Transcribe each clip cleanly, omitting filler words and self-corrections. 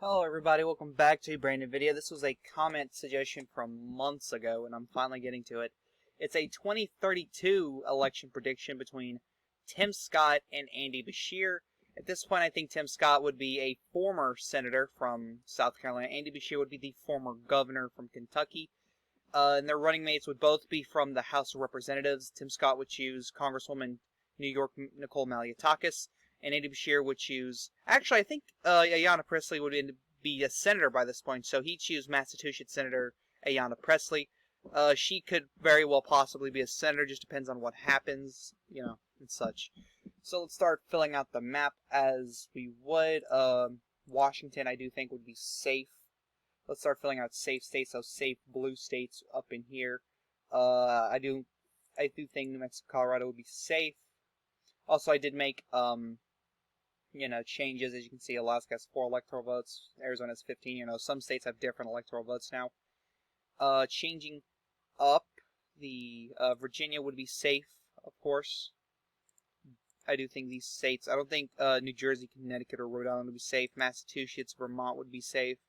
Hello everybody, welcome back to a brand new video. This was a comment suggestion from months ago, and I'm finally getting to it. It's a 2032 election prediction between Tim Scott and Andy Beshear. At this point, I think Tim Scott would be a former senator from South Carolina. Andy Beshear would be the former governor from Kentucky. And their running mates would both be from the House of Representatives. Tim Scott would choose Congresswoman New York Nicole Malliotakis, and Andy Beshear would choose... Actually, I think Ayanna Pressley would be a senator by this point, so he'd choose Massachusetts Senator Ayanna Pressley. She could very well possibly be a senator, just depends on what happens, and such. So let's start filling out the map as we would. Washington, I do think, would be safe. Let's start filling out safe states, so safe blue states up in here. I do think New Mexico, Colorado would be safe. Also, I did make, changes. As you can see, Alaska has 4 electoral votes. Arizona has 15. Some states have different electoral votes now. Changing up, the Virginia would be safe, of course. I do think these states, I don't think New Jersey, Connecticut, or Rhode Island would be safe. Massachusetts, Vermont would be safe.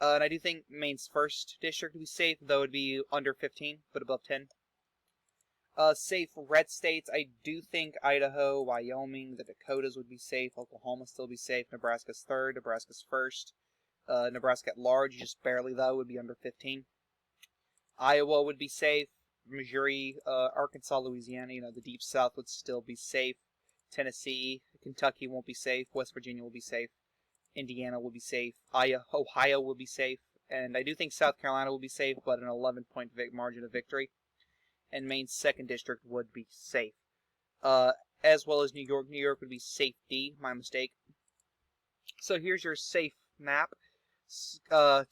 And I do think Maine's 1st district would be safe, though it would be under 15, but above 10. Safe red states, I do think Idaho, Wyoming, the Dakotas would be safe. Oklahoma still be safe. Nebraska's 3rd, Nebraska's 1st. Nebraska at large, just barely though, would be under 15. Iowa would be safe. Missouri, Arkansas, Louisiana, the deep south would still be safe. Tennessee, Kentucky won't be safe. West Virginia will be safe. Indiana will be safe. Ohio will be safe. And I do think South Carolina will be safe, but an 11-point margin of victory. And Maine's 2nd district would be safe. As well as New York. New York would be safe D, my mistake. So here's your safe map.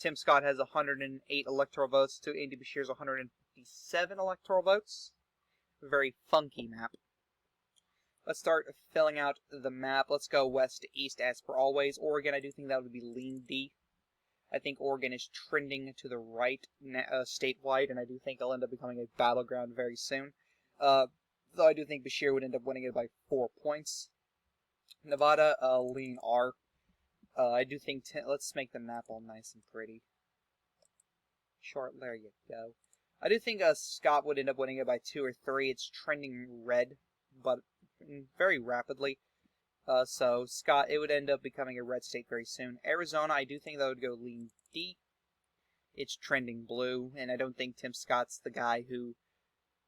Tim Scott has 108 electoral votes to Andy Beshear's 157 electoral votes. Very funky map. Let's start filling out the map. Let's go west to east as per always. Oregon, I do think that would be lean D. I think Oregon is trending to the right statewide, and I do think it'll end up becoming a battleground very soon. Though I do think Beshear would end up winning it by 4 points. Nevada, lean R. I do think... let's make the map all nice and pretty. Short, there you go. I do think Scott would end up winning it by 2 or 3. It's trending red, but very rapidly. So Scott, it would end up becoming a red state very soon. Arizona, I do think that would go lean D. It's trending blue, and I don't think Tim Scott's the guy who,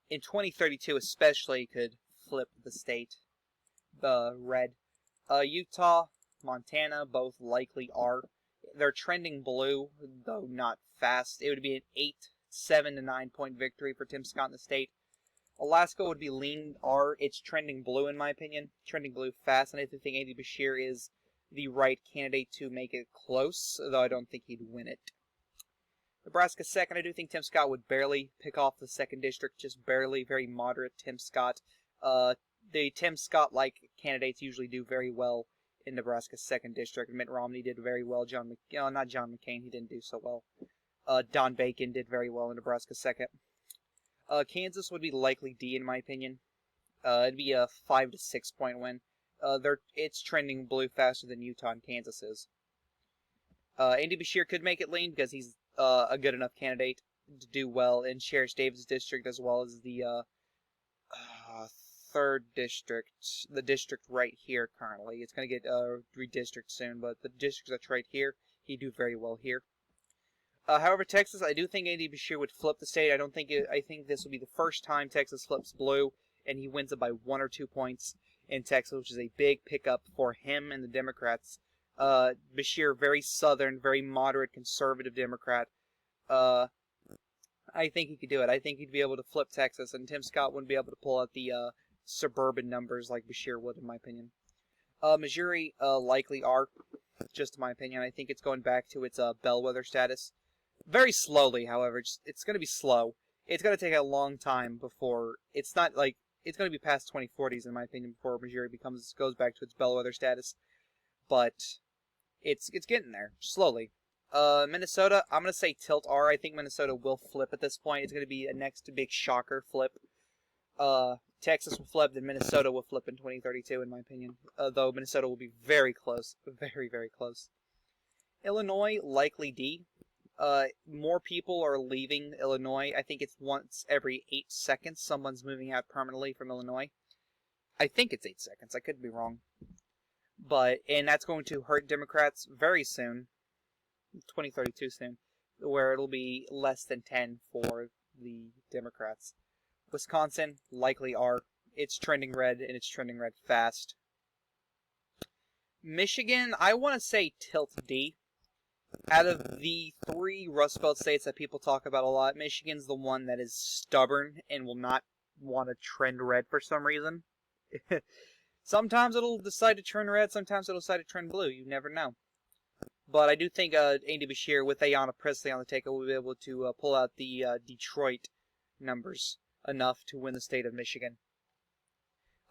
in 2032 especially, could flip the state red. Utah, Montana, both likely are. They're trending blue, though not fast. It would be an 7 to 9 point victory for Tim Scott in the state. Alaska would be lean R. It's trending blue, in my opinion. Trending blue fast, and I think Andy Beshear is the right candidate to make it close, though I don't think he'd win it. Nebraska 2nd, I do think Tim Scott would barely pick off the 2nd district, just barely, very moderate Tim Scott. The Tim Scott-like candidates usually do very well in Nebraska's 2nd district. Mitt Romney did very well. Not John McCain, he didn't do so well. Don Bacon did very well in Nebraska 2nd. Kansas would be likely D, in my opinion. It'd be a 5 to 6 point win. It's trending blue faster than Utah and Kansas is. Andy Beshear could make it lean because he's a good enough candidate to do well in Sheriff Davis district, as well as the 3rd district, the district right here currently. It's going to get redistricted soon, but the district that's right here, he'd do very well here. However, Texas, I do think Andy Beshear would flip the state. I think this will be the first time Texas flips blue, and he wins it by 1 or 2 points in Texas, which is a big pickup for him and the Democrats. Beshear, very southern, very moderate, conservative Democrat. I think he could do it. I think he'd be able to flip Texas, and Tim Scott wouldn't be able to pull out the suburban numbers like Beshear would, in my opinion. Missouri likely are, just in my opinion. I think it's going back to its bellwether status. Very slowly, however. It's going to be slow. It's going to take a long time before... It's not like... It's going to be past 2040s, in my opinion, before Missouri goes back to its bellwether status. But it's getting there, slowly. Minnesota, I'm going to say tilt R. I think Minnesota will flip at this point. It's going to be a next big shocker flip. Texas will flip, then Minnesota will flip in 2032, in my opinion. Though Minnesota will be very close. Very, very close. Illinois, likely D. More people are leaving Illinois. I think it's once every 8 seconds someone's moving out permanently from Illinois. I think it's 8 seconds. I could be wrong. And that's going to hurt Democrats very soon. 2032 soon. Where it'll be less than 10 for the Democrats. Wisconsin, likely R. It's trending red, and it's trending red fast. Michigan, I want to say tilt D. Out of the 3 Rust Belt states that people talk about a lot, Michigan's the one that is stubborn and will not want to trend red for some reason. Sometimes it'll decide to turn red, sometimes it'll decide to trend blue. You never know. But I do think Andy Beshear, with Ayanna Pressley on the ticket, will be able to pull out the Detroit numbers enough to win the state of Michigan.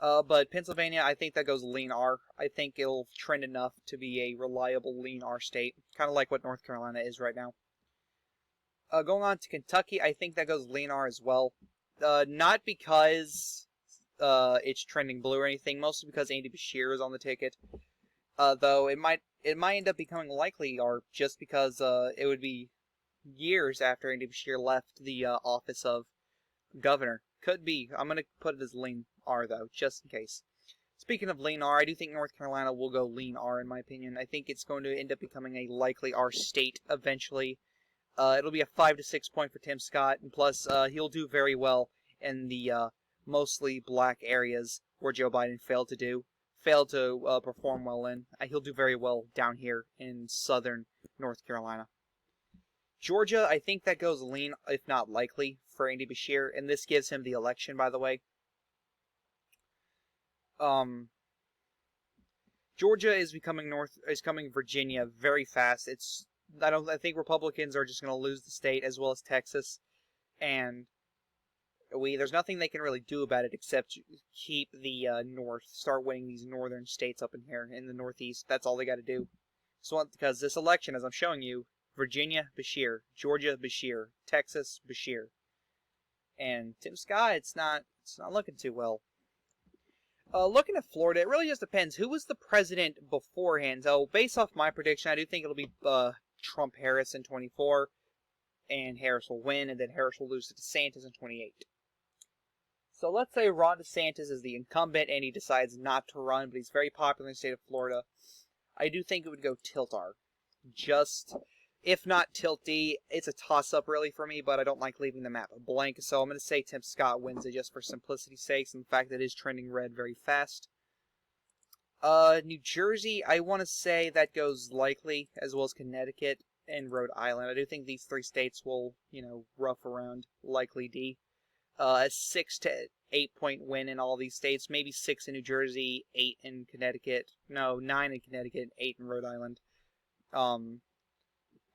But Pennsylvania, I think that goes lean R. I think it'll trend enough to be a reliable lean R state, kind of like what North Carolina is right now. Going on to Kentucky, I think that goes lean R as well. Not because it's trending blue or anything, mostly because Andy Beshear is on the ticket. Though it might end up becoming likely R just because it would be years after Andy Beshear left the office of governor. Could be. I'm going to put it as lean R, though, just in case. Speaking of lean R, I do think North Carolina will go lean R, in my opinion. I think it's going to end up becoming a likely R state eventually. It'll be a 5 to 6 point for Tim Scott, and plus he'll do very well in the mostly black areas where Joe Biden failed to perform well in. He'll do very well down here in southern North Carolina. Georgia, I think that goes lean, if not likely, for Andy Beshear, and this gives him the election, by the way. Georgia is becoming Virginia very fast. I think Republicans are just going to lose the state as well as Texas, and there's nothing they can really do about it except keep the North, start winning these northern states up in here in the Northeast. That's all they got to do. So because this election, as I'm showing you, Virginia, Beshear, Georgia, Beshear, Texas, Beshear, and Tim Scott, it's not looking too well. Looking at Florida, it really just depends. Who was the president beforehand? So, based off my prediction, I do think it'll be Trump-Harris in 24, and Harris will win, and then Harris will lose to DeSantis in 28. So, let's say Ron DeSantis is the incumbent, and he decides not to run, but he's very popular in the state of Florida. I do think it would go tilt-R. If not tilt D, it's a toss-up really for me, but I don't like leaving the map blank, so I'm going to say Tim Scott wins it just for simplicity's sake, and the fact that it is trending red very fast. New Jersey, I want to say that goes likely, as well as Connecticut and Rhode Island. I do think these 3 states will, rough around likely D. A 6 to 8 point win in all these states, maybe 6 in New Jersey, 8 in Connecticut. No, 9 in Connecticut, 8 in Rhode Island.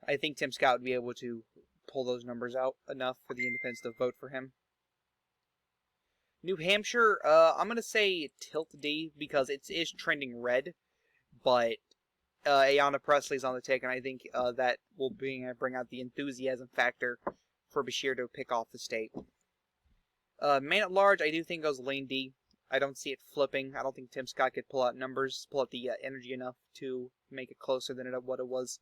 I think Tim Scott would be able to pull those numbers out enough for the independents to vote for him. New Hampshire, I'm going to say tilt D because it is trending red, but Ayanna Pressley's on the ticket, and I think that will bring out the enthusiasm factor for Beshear to pick off the state. Maine at large, I do think goes lane D. I don't see it flipping. I don't think Tim Scott could pull out the energy enough to make it closer than what it was.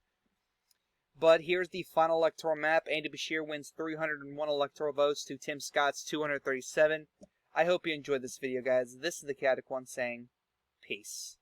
But here's the final electoral map. Andy Beshear wins 301 electoral votes to Tim Scott's 237. I hope you enjoyed this video, guys. This is the Chaotic One saying, peace.